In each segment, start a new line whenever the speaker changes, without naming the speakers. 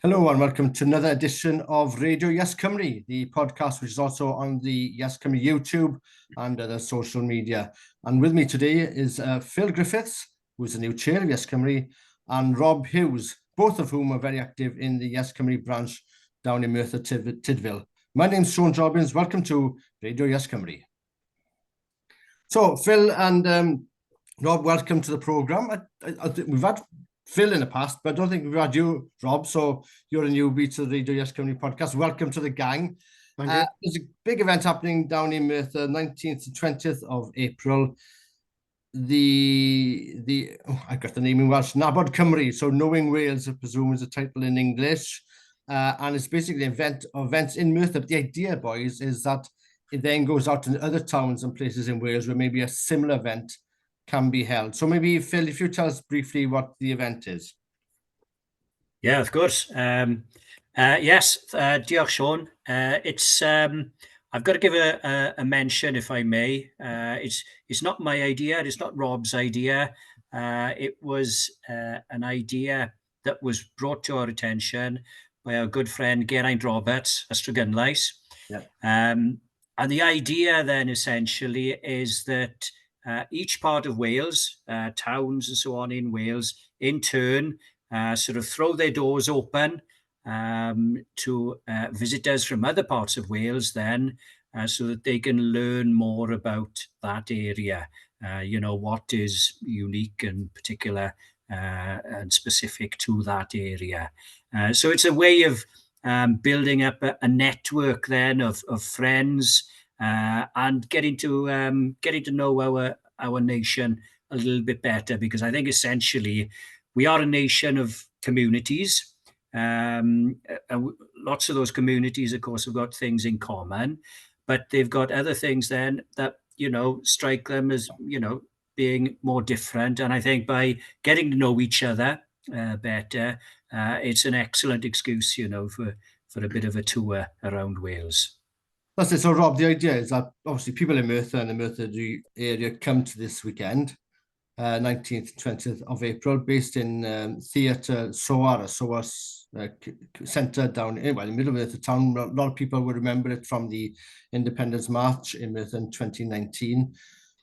Hello and welcome to another edition of Radio YesCymru, the podcast which is also on the YesCymru YouTube and other social media. And with me today is Phyl Griffiths, who is the new chair of YesCymru, and Rob Hughes, both of whom are very active in the YesCymru branch down in Merthyr Tudful. My name's Siôn Jobbins. Welcome to Radio YesCymru. So Phyl and Rob, welcome to the programme. We've had Phyl in the past, but I don't think we've had you, Rob. So you're a newbie to the Radio YesCymru podcast. Welcome to the gang.
Thank you.
There's a big event happening down in Merthyr, 19th to 20th of April. I got the name in Welsh, Nabod Cymru. So Knowing Wales, I presume, is the title in English. And it's basically events in Merthyr. But the idea, boys, is that it then goes out to other towns and places in Wales where maybe a similar event can be held. So maybe, Phyl, if you tell us briefly what the event is.
Yeah, of course. Yes, diolch, Siôn. I've got to give a mention, if I may. It's not my idea. It's not Rob's idea. It was an idea that was brought to our attention by our good friend Geraint Roberts, Ystrygynlais.
Yeah.
And the idea then essentially is that each part of Wales, towns and so on in Wales, in turn, sort of throw their doors open to visitors from other parts of Wales then, so that they can learn more about that area, what is unique and particular and specific to that area. So it's a way of building up a network then of friends, and getting to know our nation a little bit better, because I think essentially we are a nation of communities. Lots of those communities, of course, have got things in common, but they've got other things then that strike them as being more different. And I think by getting to know each other better, it's an excellent excuse, for a bit of a tour around Wales.
That's it. So, Rob, the idea is that obviously people in Merthyr and the Merthyr area come to this weekend, 19th, 20th of April, based in Theatre Siôn, centre down in the middle of Merthyr town. A lot of people will remember it from the Independence March in Merthyr in 2019.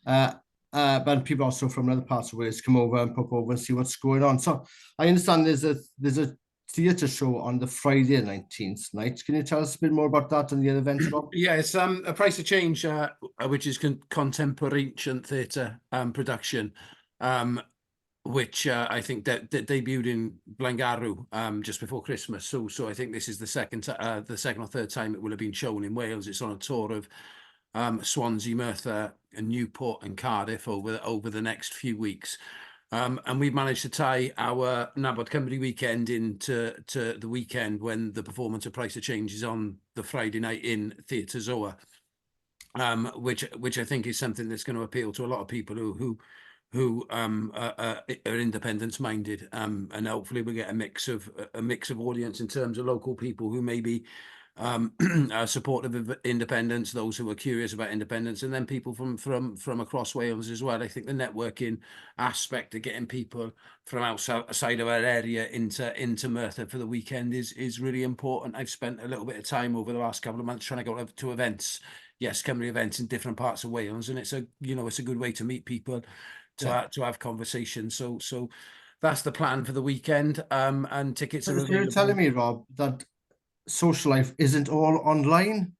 But people also from other parts of Wales come over and pop over and see what's going on. So I understand there's a theatre show on the Friday the 19th night. Can you tell us a bit more about that and the other events, Rob?
Yeah, it's A Price of Change, which is contemporary ancient theatre production, which I think that debuted in Blaengarw just before Christmas. So I think this is the second or third time it will have been shown in Wales. It's on a tour of Swansea, Merthyr, and Newport and Cardiff over the next few weeks. And we've managed to tie our Nabod Cymru weekend into the weekend when the performance of Price of Change is on the Friday night in Theatre Siôn, which I think is something that's going to appeal to a lot of people who are independence minded, and hopefully we get a mix of audience in terms of local people who maybe are supportive of independence, those who are curious about independence, and then people from across Wales as well. I think the networking aspect of getting people from outside of our area into Merthyr for the weekend is really important. I've spent a little bit of time over the last couple of months trying to go to events, YesCymru events in different parts of Wales, and it's a good way to meet people, to have conversations. So that's the plan for the weekend. And tickets are available.
You're telling me, Rob, that social life isn't all online?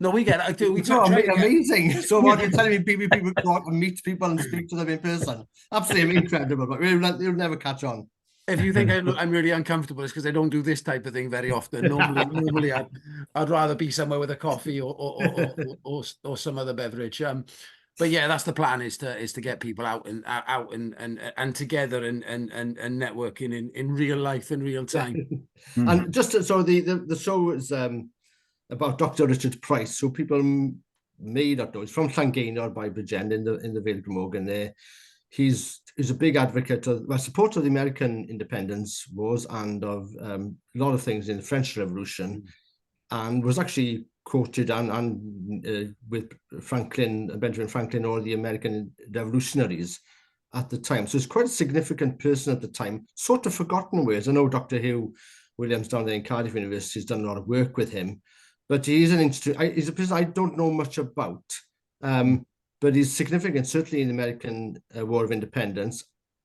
No, we get it.
Amazing. So what you're telling me, people go out and meet people and speak to them in person? Absolutely incredible, but you'll never catch on.
If you think I'm really uncomfortable, it's because I don't do this type of thing very often. Normally I'd rather be somewhere with a coffee or some other beverage. But yeah, that's the plan, is to get people out and together and networking in real life, in real time.
And just so the show is about Dr. Richard Price. So people may not know, he's from Llangeiniog by Bridgend in the Vale Glamorgan there. He's a big advocate of, supporter of the American independence wars and of a lot of things in the French Revolution, and was actually quoted and with Benjamin Franklin, or the American revolutionaries at the time. So he's quite a significant person at the time, sort of forgotten in Wales. I know Dr. Hugh Williams down there in Cardiff University has done a lot of work with him. But he's he's a person I don't know much about, but he's significant, certainly in the American War of Independence,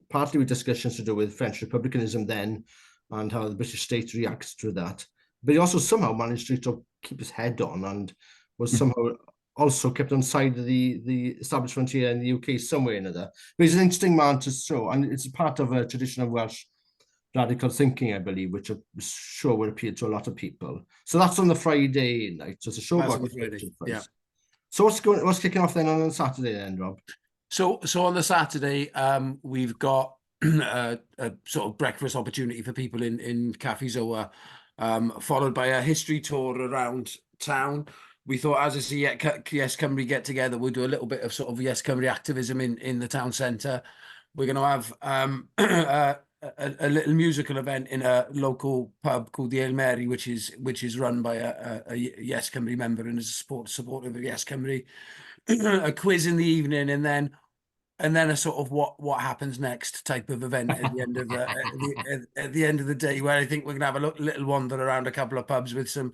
partly with discussions to do with French republicanism then and how the British state reacts to that. But he also somehow managed to keep his head on and was somehow also kept on side of the establishment here in the UK somewhere or another. But he's an interesting man to show, and it's part of a tradition of Welsh radical thinking, I believe, which I'm sure will appeal to a lot of people. So that's on the Friday night. So it's a show about the Friday. Yeah. So what's kicking off then on Saturday then, Rob?
So on the Saturday, we've got a sort of breakfast opportunity for people in Cafe Zoa, followed by a history tour around town. We thought, as a YesCymru get together, we'll do a little bit of sort of YesCymru activism in the town centre. We're going to have a little musical event in a local pub called the Ale Mary, which is run by a YesCymru member and is a supporter of YesCymru. A quiz in the evening, and then a sort of what happens next type of event at the end of at the end of the day, where I think we're gonna have a little wander around a couple of pubs with some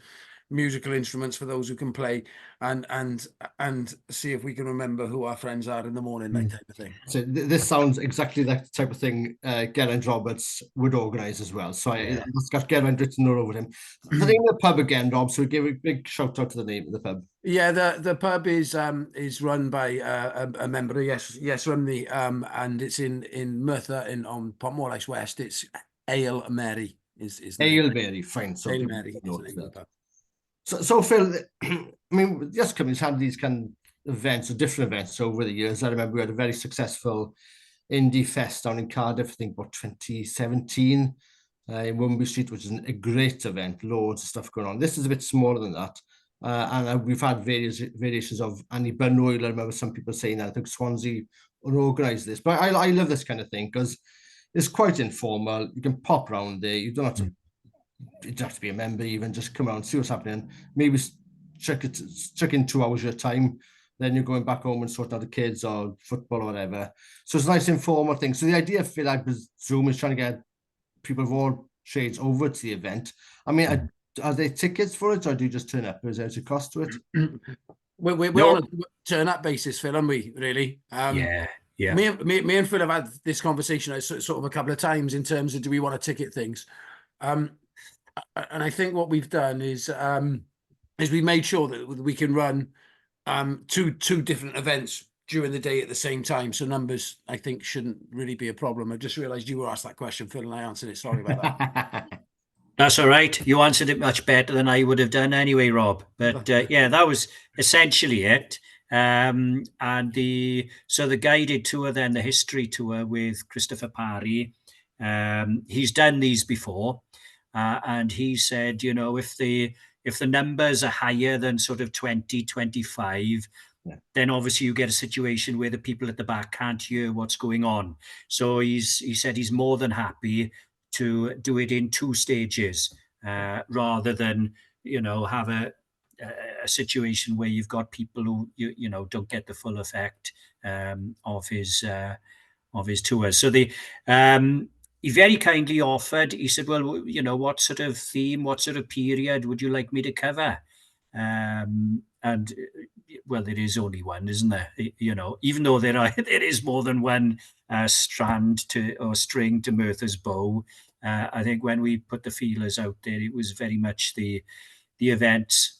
musical instruments for those who can play, and see if we can remember who our friends are in the morning, that type of thing.
So this sounds exactly like the type of thing Geraint Roberts would organise as well. So it's got Geraint written all over him. The name of the pub again, Rob, so we give a big shout out to the name of the pub.
Yeah, the pub is run by a member of YesCymru, and it's in Merthyr on Portmorlais West. It's Ale Mary is
Ale Mary, fine. So
Ale Mary.
So Phil, I mean, YesCymru's had these kind of events or different events over the years. I remember we had a very successful indie fest down in Cardiff, I think about 2017, in Wimby Street, which is a great event, loads of stuff going on. This is a bit smaller than that. And we've had variations of Annie Bunnoil. I remember some people saying that. I think Swansea organised this. But I love this kind of thing because it's quite informal. You can pop around there. You don't have to, you don't have to be a member, even just come around, see what's happening. Maybe check in 2 hours of your time. Then you're going back home and sorting out the kids or football or whatever. So it's a nice informal thing. So the idea, Phil, I presume, is trying to get people of all shades over to the event. I mean, are there tickets for it, or do you just turn up? Is there a cost to it?
We're on a turn-up basis, Phil, aren't we, really?
Yeah.
Me and Phil have had this conversation sort of a couple of times in terms of do we want to ticket things. And I think what we've done is we made sure that we can run two different events during the day at the same time. So numbers, I think, shouldn't really be a problem. I just realised you were asked that question, Phil, and I answered it. Sorry about that.
That's all right. You answered it much better than I would have done anyway, Rob. But yeah, that was essentially it. And the guided tour, then the history tour with Christopher Parry. He's done these before, and he said, you know, if the numbers are higher than sort of 20, 25, then obviously you get a situation where the people at the back can't hear what's going on. So he said he's more than happy to do it in 2 stages, rather than, you know, have a situation where you've got people who you know don't get the full effect of his tours. So he very kindly offered. He said, "Well, you know, what sort of theme, what sort of period would you like me to cover?" And well, there is only one, isn't there? You know, even though there is more than one strand or string to Merthyr's bow. I think when we put the feelers out there, it was very much the events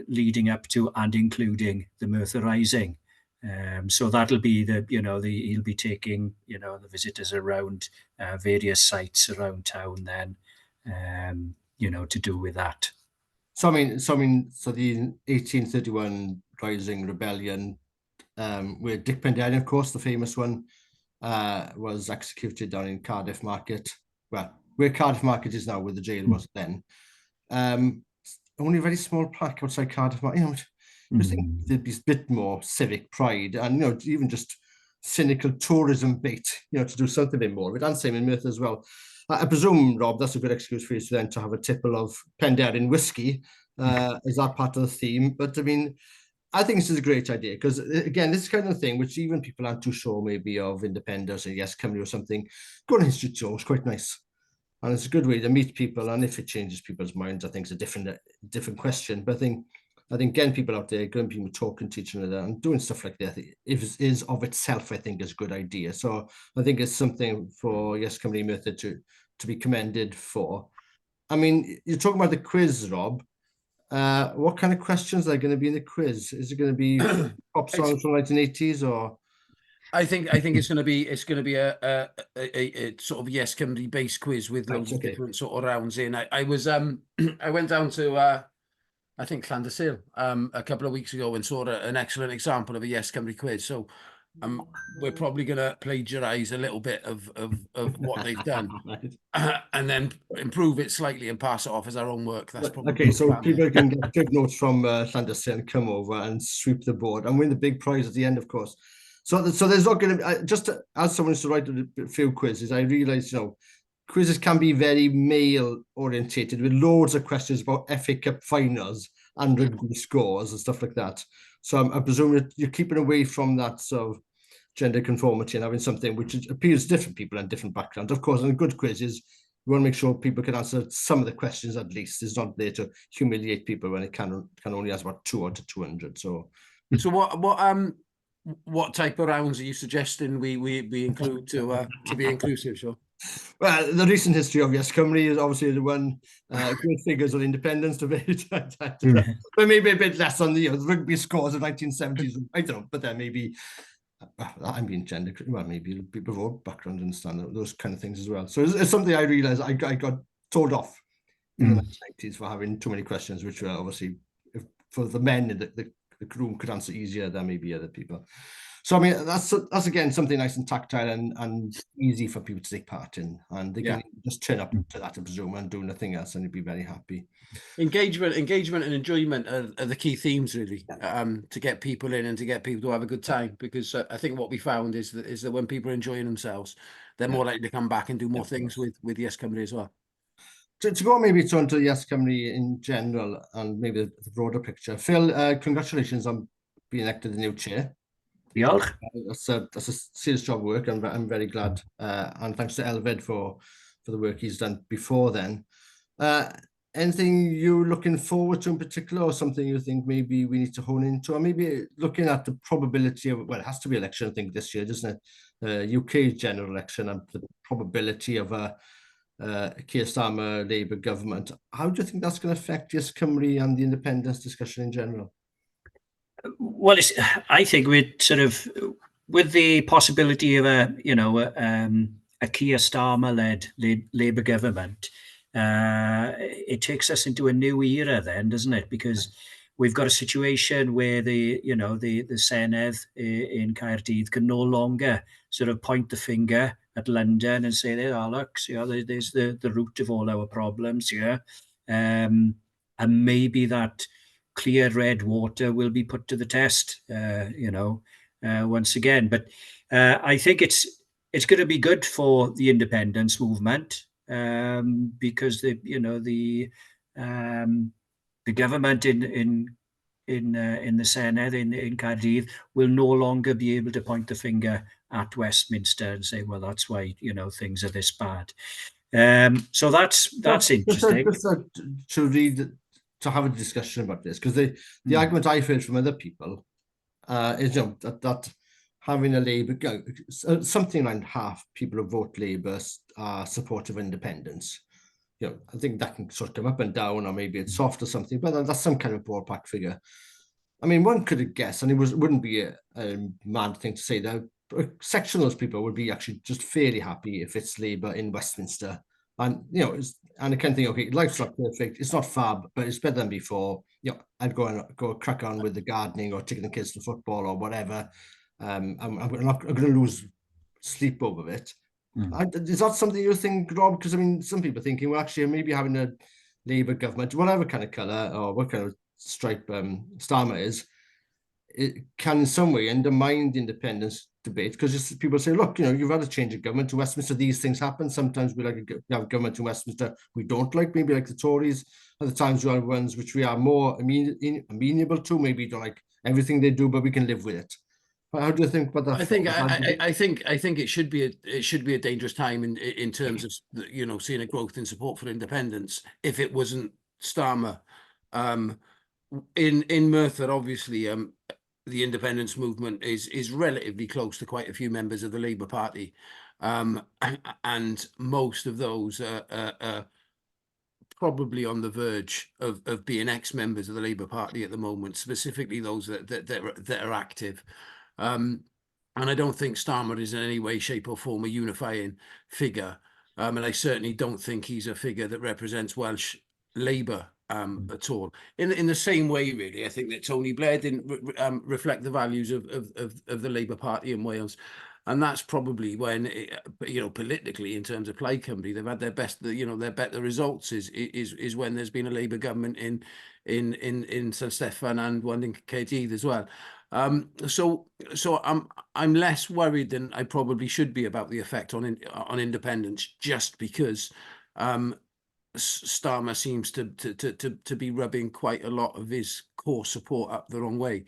leading up to and including the Merthyr Rising. So that'll be he'll be taking, you know, the visitors around various sites around town then, you know, to do with that.
So the 1831 Rising Rebellion, where Dick Penderyn, of course, the famous one, was executed down in Cardiff Market. Well, where Cardiff Market is now, where the jail was then. Only a very small plaque outside Cardiff Market. You know, I think there'd be a bit more civic pride and, you know, even just cynical tourism bait, you know, to do something a bit more. But and same in Merthyr as well. I presume, Rob, that's a good excuse for you to then to have a tipple of Penderyn whiskey. Is that part of the theme? But I mean, I think this is a great idea because, again, this kind of thing, which even people aren't too sure maybe of independence or YesCymru or something, going to history tour is quite nice. And it's a good way to meet people. And if it changes people's minds, I think it's a different question. But I think getting people out there, getting people talking to each other and doing stuff like that is of itself, I think, is a good idea. So I think it's something for YesCymru Merthyr to be commended for. I mean, you're talking about the quiz, Rob. What kind of questions are going to be in the quiz? Is it going to be pop songs from the 1980s or?
I think it's going to be a sort of YesCymru based quiz with loads of different sort of rounds in. I was I went down to I think Llandersil a couple of weeks ago and saw an excellent example of a YesCymru quiz. So we're probably going to plagiarize a little bit of what they've done and then improve it slightly and pass it off as our own work. That's probably
okay. So people can get good notes from Llandersil and come over and sweep the board and win the big prize at the end, of course. So there's not going to be, as someone used to write a few quizzes, I realised, quizzes can be very male orientated with loads of questions about FA Cup finals and rugby scores and stuff like that. So I presume you're keeping away from that sort of gender conformity and having something which appeals to different people and different backgrounds. Of course, in a good quiz is you want to make sure people can answer some of the questions at least. It's not there to humiliate people when it can only answer about 2 out of 200. So
what type of rounds are you suggesting we include to be inclusive, Sean?
Well, the recent history of YesCymru is obviously the one great figures on independence debate, but maybe a bit less on the rugby scores of 1970s. I don't know, but then maybe I'm being gender. Well, maybe people of all backgrounds understand those kind of things as well. So it's something I realised I got told off in the 1990s for having too many questions, which were obviously for the men in the room could answer easier than maybe other people. So I mean that's again something nice and tactile and easy for people to take part in, and they can just turn up to that, I presume, and do nothing else, and you'd be very happy.
Engagement, and enjoyment are the key themes, really, to get people in and to get people to have a good time. Because I think what we found is that when people are enjoying themselves, they're more likely to come back and do more things with YesCymru as well.
To go maybe on to YesCymru in general and maybe the broader picture. Phyl, congratulations on being elected the new chair.
Diolch.
That's a serious job of work. I'm very glad, and thanks to Elfed for the work he's done before then. Anything you're looking forward to in particular, or something you think maybe we need to hone into, or maybe looking at the probability of, well, it has to be election, I think, this year, doesn't it? UK general election and the probability of a Keir Starmer Labour government. How do you think that's going to affect YesCymru and the independence discussion in general?
Well, I think with the possibility of a Keir Starmer-led Labour government, it takes us into a new era then, doesn't it? Because we've got a situation where the Saesneg in Caerdydd can no longer sort of point the finger at London and say, there are, look, there's the root of all our problems here. And maybe that clear red water will be put to the test, once again. But I think it's going to be good for the independence movement, because the government in the Senedd in Caerdydd will no longer be able to point the finger at Westminster and say, well, that's why things are this bad. So that's interesting.
To have a discussion about this, because the argument I've heard from other people is that having a Labour, something around half people who vote Labour are supportive of independence. I think that can sort of come up and down, or maybe it's soft or something, but that's some kind of ballpark figure. I mean, one could have guessed, and it wouldn't be a mad thing to say that a section of those people would be actually just fairly happy if it's Labour in Westminster. And and I can think, okay, life's not perfect, it's not fab, but it's better than before. I'd go crack on with the gardening or taking the kids to football or whatever. I'm not going to lose sleep over it. Is that something you think, Rob? Because I mean, some people are thinking, well, actually, maybe having a Labour government, whatever kind of colour or what kind of stripe Starmer is, it can in some way undermine the independence debate, because people say, look, you've had a change of government to Westminster, these things happen. Sometimes we have a government in Westminster we don't like, maybe like the Tories. Other times we have ones which we are more amenable to, maybe don't like everything they do, but we can live with it. How do you think about that?
I think it should be a dangerous time in terms of, you know, seeing a growth in support for independence if it wasn't Starmer. In Merthyr, obviously, the independence movement is relatively close to quite a few members of the Labour Party, and most of those are probably on the verge of being ex-members of the Labour Party at the moment, specifically those that are active. And I don't think Starmer is in any way, shape or form a unifying figure. And I certainly don't think he's a figure that represents Welsh Labour at all. In the same way, really, I think that Tony Blair didn't reflect the values of the Labour Party in Wales. And that's probably when, you know, politically, in terms of Plaid Cymru, they've had their best, you know, their better results is when there's been a Labour government in San Steffan and one in Caerdydd as well. So I'm less worried than I probably should be about the effect on independence, just because Starmer seems to be rubbing quite a lot of his core support up the wrong way.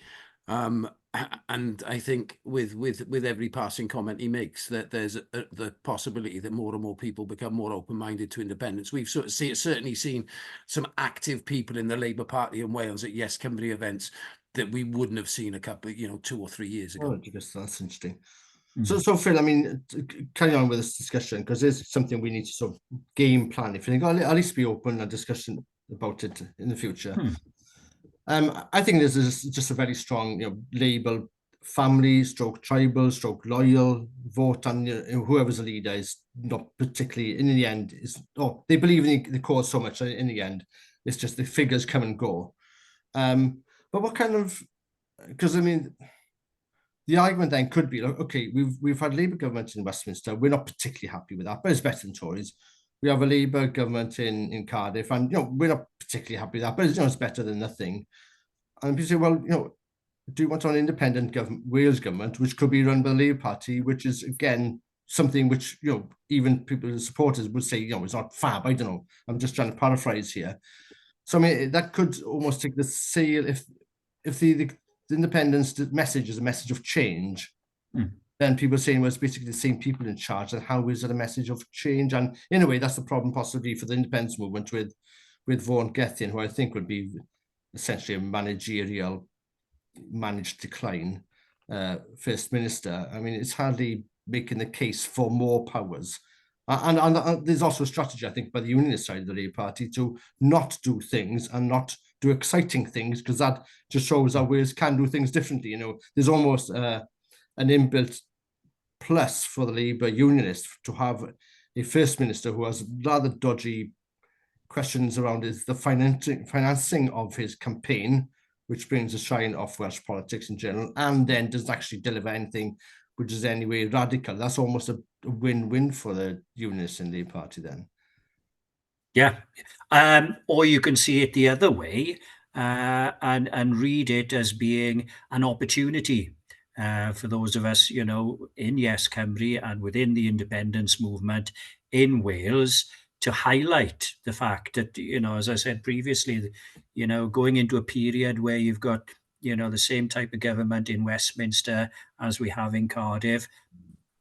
And I think with every passing comment he makes, that there's the possibility that more and more people become more open-minded to independence. We've certainly seen some active people in the Labour Party in Wales at YesCymru events that we wouldn't have seen a couple, you know, 2 or 3 years ago.
Oh, that's interesting. So Phil, I mean, carry on with this discussion, because there's something we need to sort of game plan. If you think, at least be open and discussion about it in the future. I think this is just a very strong, you know, Labour family, stroke tribal, stroke loyal vote, and whoever's the leader is not particularly, in the end, they believe in the cause so much. In the end, it's just the figures come and go. But what kind of, because I mean, the argument then could be, okay, we've had Labour government in Westminster. We're not particularly happy with that, but it's better than Tories. We have a Labour government in Cardiff, and, you know, we're not particularly happy with that, but it's, you know, it's better than nothing. And people say, well, you know, do you want an independent Wales government, which could be run by the Labour Party, which is, again, something which, you know, even people, supporters would say, you know, it's not fab. I don't know. I'm just trying to paraphrase here. So, I mean, that could almost take the sale if the independence message is a message of change, then people are saying, well, it's basically the same people in charge, and how is it a message of change? And in a way, that's the problem possibly for the independence movement with Vaughan Gethin, who I think would be essentially a managed decline First Minister. I mean, it's hardly making the case for more powers. And there's also a strategy, I think, by the unionist side of the Labour Party to not do things and not do exciting things, because that just shows that Wales can do things differently. You know, there's almost an inbuilt plus for the Labour unionists to have a First Minister who has rather dodgy questions around the financing of his campaign, which brings a shine off Welsh politics in general, and then doesn't actually deliver anything which is anyway radical. That's almost a win-win for the unionists in the party then.
Yeah, or you can see it the other way and read it as being an opportunity for those of us, you know, in YesCymru and within the independence movement in Wales, to highlight the fact that, you know, as I said previously, you know, going into a period where you've got, you know, the same type of government in Westminster as we have in Cardiff,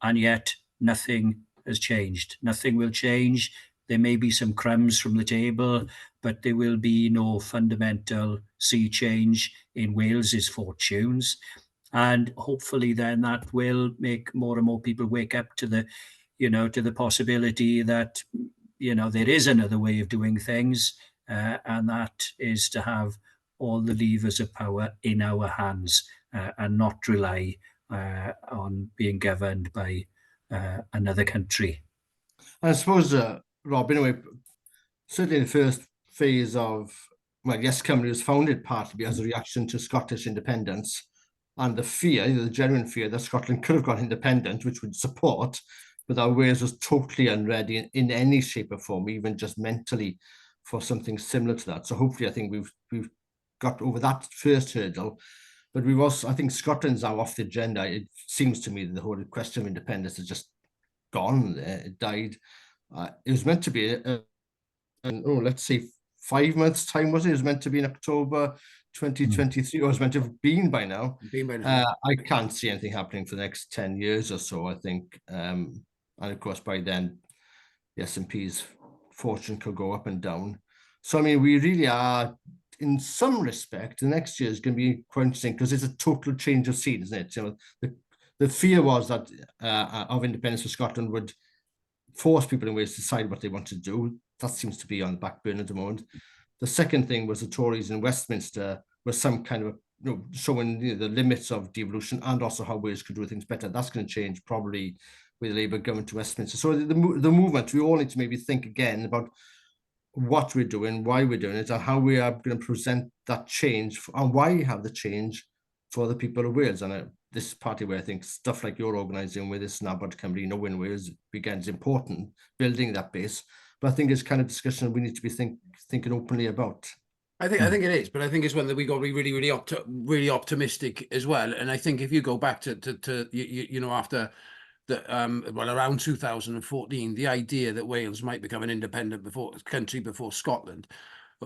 and yet nothing has changed. Nothing will change. There may be some crumbs from the table, but there will be no fundamental sea change in Wales's fortunes. And hopefully then that will make more and more people wake up to the, you know, to the possibility that, you know, there is another way of doing things, and that is to have all the levers of power in our hands and not rely on being governed by another country.
I suppose, Rob, in a way, certainly the first phase of, well, YesCymru was founded partly as a reaction to Scottish independence and the fear, the genuine fear that Scotland could have gone independent, which would support, but that Wales was totally unready in any shape or form, even just mentally, for something similar to that. So hopefully, I think we've got over that first hurdle. But we've also, I think Scotland's now off the agenda. It seems to me that the whole question of independence has just gone. It died. It was meant to be, let's say 5 months' time, was it? It was meant to be in October. 2023, or it's meant to have been by now.
now.
I can't see anything happening for the next 10 years or so, I think. And of course, by then, the S&P's fortune could go up and down. So, I mean, we really are, in some respect, the next year is going to be quite interesting because it's a total change of scene, isn't it? So the fear was that of independence for Scotland would force people in Wales to decide what they want to do. That seems to be on the back burner at the moment. The second thing was the Tories in Westminster were some kind of, showing the limits of devolution and also how Wales could do things better. That's going to change probably with the Labour government to Westminster. So the movement, we all need to maybe think again about what we're doing, why we're doing it, and how we are going to present that change, and why you have the change for the people of Wales. And this party where I think stuff like you're organising with this Nabod Cymru, in Wales begins important, building that base. But I think it's kind of discussion we need to be thinking openly about.
I think it is, but I think it's one that we got to be really optimistic as well. And I think if you go back to after the around 2014, the idea that Wales might become an independent country before Scotland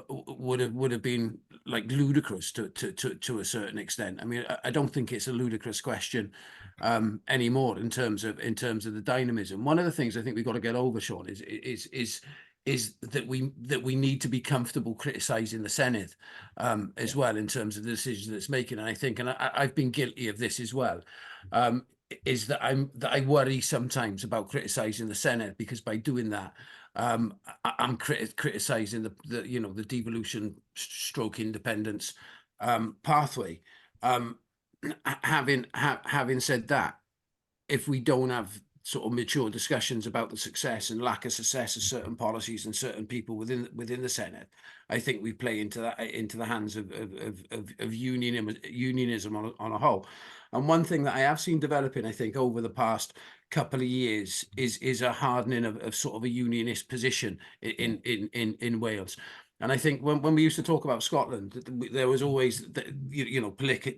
would have been like ludicrous to a certain extent. I mean, I don't think it's a ludicrous question anymore in terms of the dynamism. One of the things I think we've got to get over, Siôn, is that we need to be comfortable criticising the Senedd as well in terms of the decisions that it's making. And I think, and I've been guilty of this as well, is that I worry sometimes about criticising the Senedd, because by doing that, I'm criticising the devolution stroke independence pathway. Having said that, if we don't have sort of mature discussions about the success and lack of success of certain policies and certain people within the Senedd, I think we play into the hands of unionism on a whole. And one thing that I have seen developing, I think, over the past couple of years is a hardening of sort of a unionist position in Wales. And I think when we used to talk about Scotland, there was always,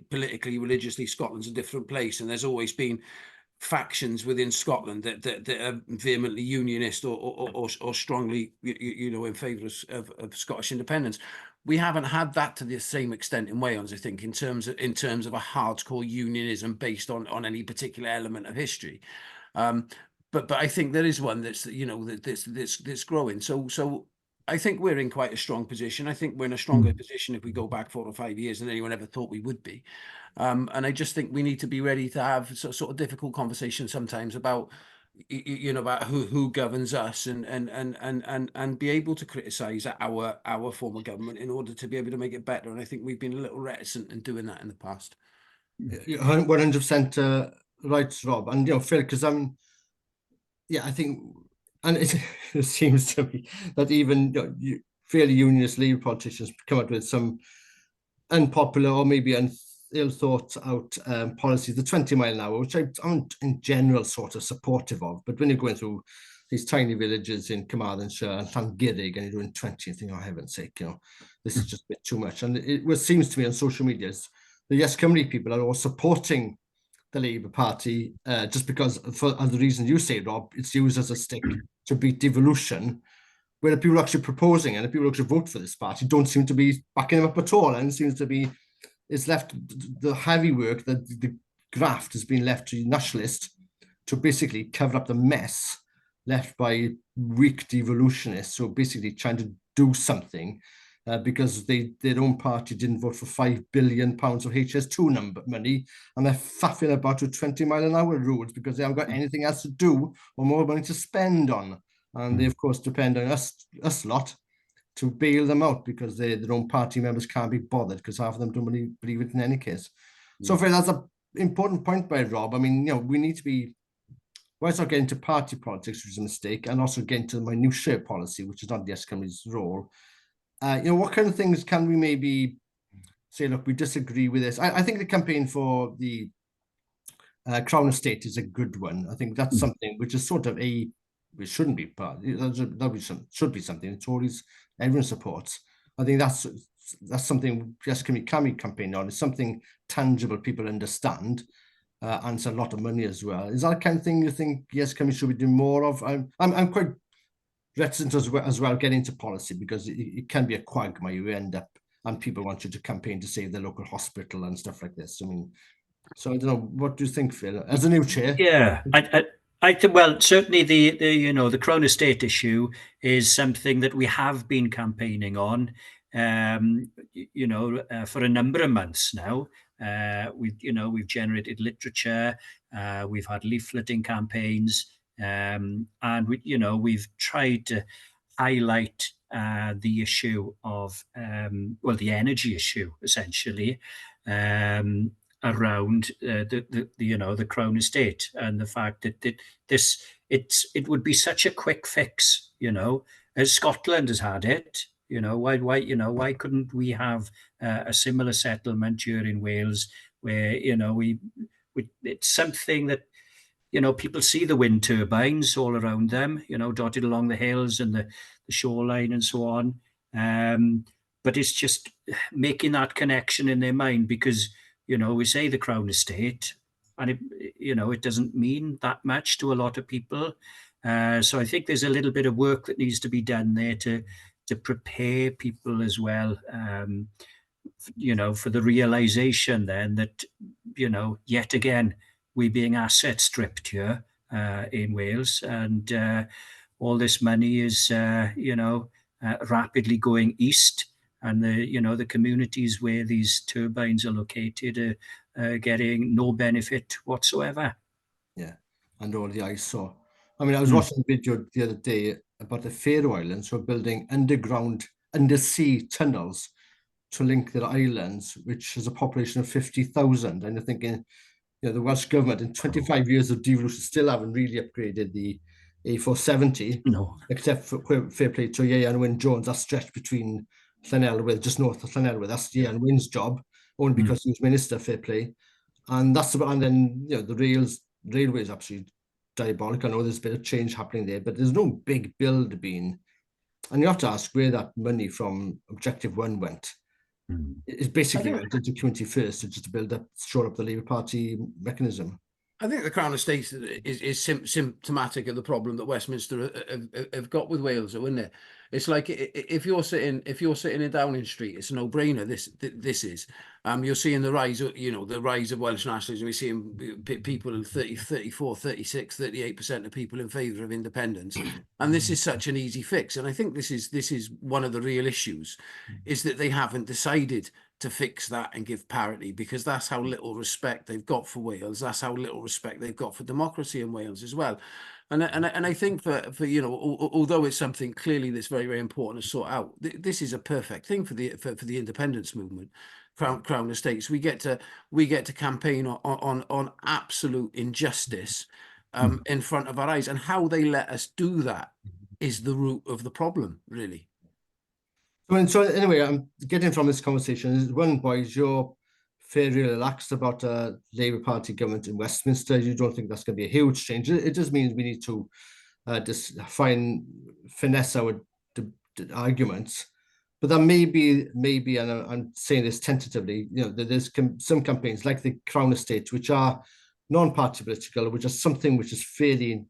politically, religiously, Scotland's a different place, and there's always been factions within Scotland that are vehemently unionist or strongly, in favour of Scottish independence. We haven't had that to the same extent in Wales, I think, in terms of a hardcore unionism based on any particular element of history. But I think there is one that's that's growing. So I think we're in quite a strong position. I think we're in a stronger position if we go back 4 or 5 years than anyone ever thought we would be. And I just think we need to be ready to have sort of difficult conversations sometimes about, about who governs us, and be able to criticise our form of government in order to be able to make it better. And I think we've been a little reticent in doing that in the past.
100% right, Rob. And Phil, because I think, and it seems to me that even fairly unionist Labour politicians come up with some unpopular or maybe ill thought out policies, the 20 mile an hour, which I'm in general sort of supportive of. But when you're going through these tiny villages in Carmarthenshire and Llangurig and you're doing 20, you think, oh, heaven's sake, this is just a bit too much. And it seems to me on social media is the YesCymru people are all supporting the Labour Party just because, for the reason you say, Rob, it's used as a stick to beat devolution, where the people actually proposing and the people who actually vote for this party don't seem to be backing them up at all. And it seems to be, it's left the heavy work, that the graft has been left to nationalists to basically cover up the mess left by weak devolutionists. So basically trying to do something because their own party didn't vote for £5 billion of HS2 money, and they're faffing about with 20 mile an hour rules because they haven't got anything else to do or more money to spend on. And they, of course, depend on us lot to bail them out because their own party members can't be bothered because half of them don't believe it in any case. So Phil, that's an important point by Rob. I mean, we need to be, whilst not getting into party politics, which is a mistake, and also getting to the minutiae policy, which is not the YesCymru's role. What kind of things can we maybe say, look, we disagree with this? I think the campaign for the Crown Estate is a good one. I think that's something which is sort of it shouldn't be part. Should be something the Tories, everyone supports. I think that's something YesCymru can be campaigning on. It's something tangible people understand, and it's a lot of money as well. Is that the kind of thing you think YesCymru should be doing more of? I'm quite reticent as well getting into policy because it can be a quagmire. You end up, and people want you to campaign to save their local hospital and stuff like this. I mean, so I don't know. What do you think, Phil, as a new chair?
Yeah, I think, well, certainly the Crown Estate issue is something that we have been campaigning on, for a number of months now. We've generated literature, we've had leafleting campaigns, and we've tried to highlight the issue of the energy issue, essentially. Around the Crown Estate, and the fact that it would be such a quick fix, as Scotland has had it. Why couldn't we have a similar settlement here in Wales, where we it's something that people see the wind turbines all around them, dotted along the hills and the shoreline and so on. But it's just making that connection in their mind, because we say the Crown Estate, and it doesn't mean that much to a lot of people. So I think there's a little bit of work that needs to be done there to prepare people as well, for the realization then that, yet again, we're being asset stripped here in Wales, and all this money is, rapidly going east. And the communities where these turbines are located are getting no benefit whatsoever.
Yeah, and all the ice. So, I mean, I was watching a video the other day about the Faroe Islands, who are building undersea tunnels to link their islands, which has a population of 50,000. And you're thinking, the Welsh government in 25 years of devolution still haven't really upgraded the A470.
No.
Except for fair play to Ian Wyn Jones, that stretch between Llanelwydd, just north of Llanelwydd. That's Ian Wyn's job, only because he was minister, fair play. And that's about, and then the railway is absolutely diabolical. I know there's a bit of change happening there, but there's no big build being. And you have to ask where that money from Objective 1 went. It's basically went into community first, just to build up, shore up the Labour Party mechanism.
I think the Crown Estate is symptomatic of the problem that Westminster have got with Wales, though, isn't it? It's like if you're sitting in Downing Street, it's a no-brainer. This is. You're seeing the rise of Welsh nationalism. We're seeing people 30, 34, 36, 38% of people in favour of independence, and this is such an easy fix. And I think this is one of the real issues, is that they haven't decided to fix that and give parity, because that's how little respect they've got for Wales. That's how little respect they've got for democracy in Wales as well. And I think for although it's something clearly that's very, very important to sort out, this is a perfect thing for the independence movement. Crown Estates, we get to campaign on absolute injustice in front of our eyes, and how they let us do that is the root of the problem, really.
So anyway, I'm getting from this conversation is, one, boys, you're fairly relaxed about a Labour Party government in Westminster. You don't think that's going to be a huge change. It just means we need to just finesse our arguments. But then maybe, and I'm saying this tentatively, there's some campaigns like the Crown Estate, which are non-party political, which is something which is fairly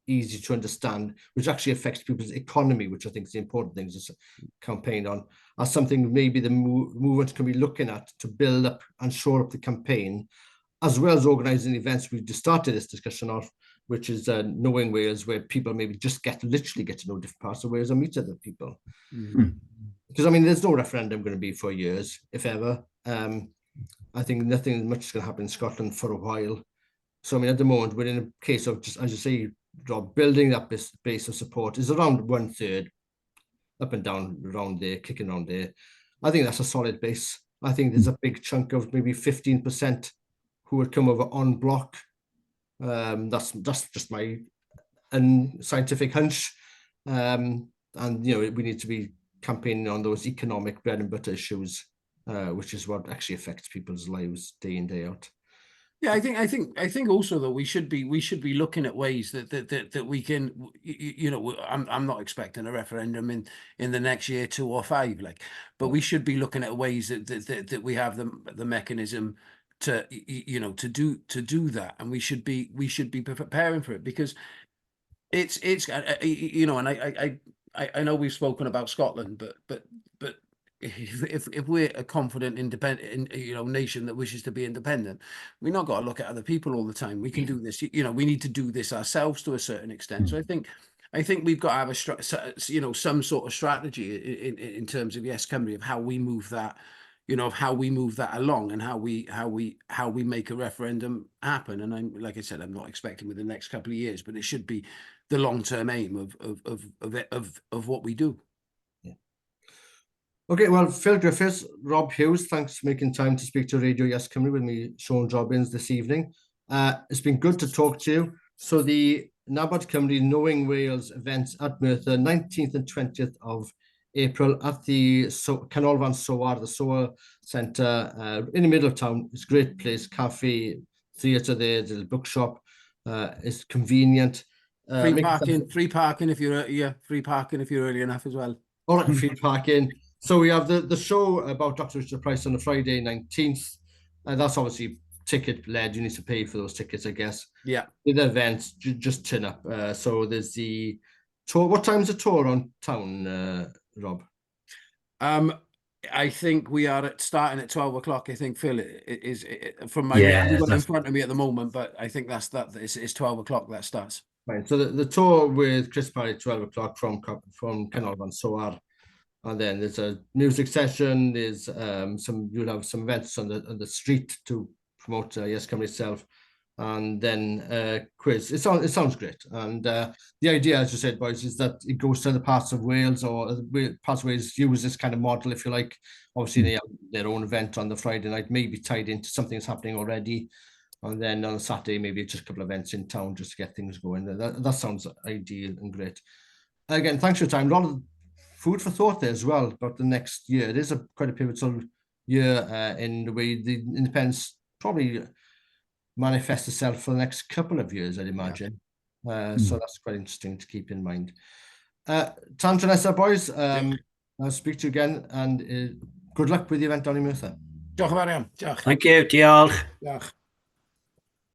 easy to understand, which actually affects people's economy, which I think is the important thing to campaign on, as something maybe the movement can be looking at to build up and shore up the campaign, as well as organising events we just started this discussion of, which is Knowing Wales, where people maybe just literally get to know different parts of Wales and meet other people. Because I mean, there's no referendum going to be for years, if ever. I think nothing much is going to happen in Scotland for a while. So I mean, at the moment, we're in a case of, just as you say, Rob, building that base of support is around 1/3, up and down around there, kicking around there. I think that's a solid base. I think there's a big chunk of maybe 15% who would come over en bloc. That's just my unscientific hunch. And we need to be campaigning on those economic bread and butter issues, which is what actually affects people's lives day in, day out.
Yeah, I think also that we should be looking at ways that we can, I'm not expecting a referendum in the next year, 2 or 5, but we should be looking at ways that we have the mechanism to do that, and we should be preparing for it, because it's and I know we've spoken about Scotland, but if we're a confident, independent, nation that wishes to be independent, we're not got to look at other people all the time. We can do this. We need to do this ourselves to a certain extent. So I think we've got to have some sort of strategy in terms of YesCymru, of how we move that, of how we move that along, and how we make a referendum happen. And like I said, I'm not expecting within the next couple of years, but it should be the long-term aim of what we do.
Okay, well, Phyl Griffiths, Rob Hughes, thanks for making time to speak to Radio YesCymru with me, Siôn, Jobbins, this evening. It's been good to talk to you. So the Nabod Cymru Knowing Wales events at Merthyr, 19th and 20th of April at the Canolfan Sowar, the Sowar Centre in the middle of town. It's a great place, cafe, theatre there, there's a bookshop. It's convenient.
Free parking if you're free parking if you're early enough as well.
All right, free parking. So we have the show about Dr. Richard Price on the Friday 19th. And that's obviously ticket-led. You need to pay for those tickets, I guess.
Yeah.
The event, just turn up. So there's the tour. What time's the tour on town, Rob?
I think we are starting at 12 o'clock. I think Phil is from my I've got it in front of me at the moment, but I think it's 12 o'clock that starts.
Right. So the tour with Chris Parry, 12 o'clock from Canolfan Sowar. And then there's a music session. There's you'll have some events on the street to promote YesCymru itself, and then quiz. It sounds great. And the idea, as you said, boys, is that it goes to other parts of Wales, or parts of Wales use this kind of model, if you like. Obviously, they have their own event on the Friday night, maybe tied into something that's happening already, and then on a Saturday, maybe just a couple of events in town just to get things going. That sounds ideal and great. Again, thanks for your time. A lot of food for thought there as well about the next year. It is quite a pivotal year in the way the independence probably manifests itself for the next couple of years, I'd imagine. So that's quite interesting to keep in mind. Tan tro nesa, boys. I'll speak to you again, and good luck with the event down in Merthyr.
Diolch yn fawr iawn. Diolch.
Thank you, diolch.
Diolch.